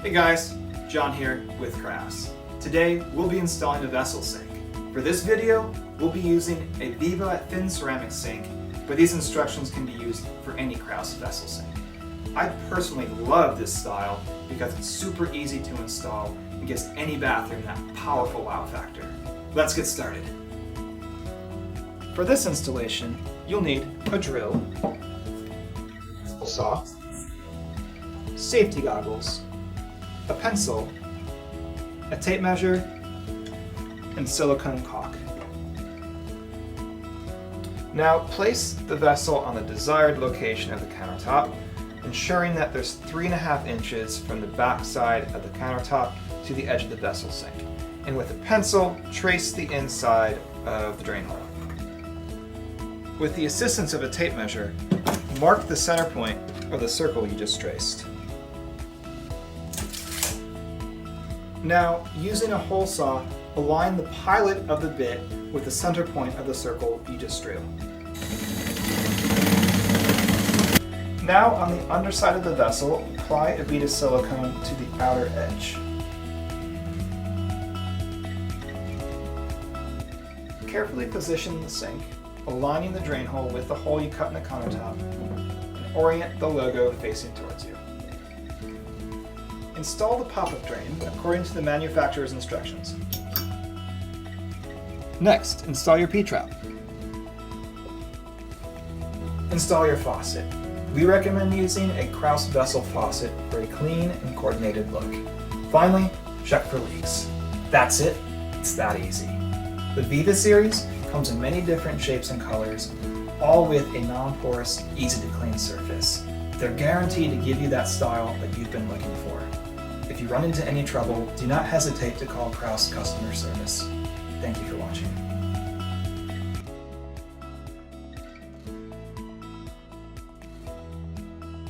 Hey guys, John here with Kraus. Today we'll be installing a vessel sink. For this video, we'll be using a Viva Thin Ceramic Sink, but these instructions can be used for any Kraus vessel sink. I personally love this style because it's super easy to install and gives any bathroom that powerful wow factor. Let's get started. For this installation, you'll need a drill, a saw, safety goggles, a pencil, a tape measure, and silicone caulk. Now place the vessel on the desired location of the countertop, ensuring that there's 3.5 inches from the back side of the countertop to the edge of the vessel sink. And with a pencil, trace the inside of the drain hole. With the assistance of a tape measure, mark the center point of the circle you just traced. Now, using a hole saw, align the pilot of the bit with the center point of the circle you just drew. Now, on the underside of the vessel, apply a bead of silicone to the outer edge. Carefully position the sink, aligning the drain hole with the hole you cut in the countertop, and orient the logo facing towards you. Install the pop-up drain according to the manufacturer's instructions. Next, install your P-trap. Install your faucet. We recommend using a Kraus vessel faucet for a clean and coordinated look. Finally, check for leaks. That's it. It's that easy. The Viva series comes in many different shapes and colors, all with a non-porous, easy-to-clean surface. They're guaranteed to give you that style that you've been looking for. If you run into any trouble, do not hesitate to call Kraus customer service. Thank you for watching.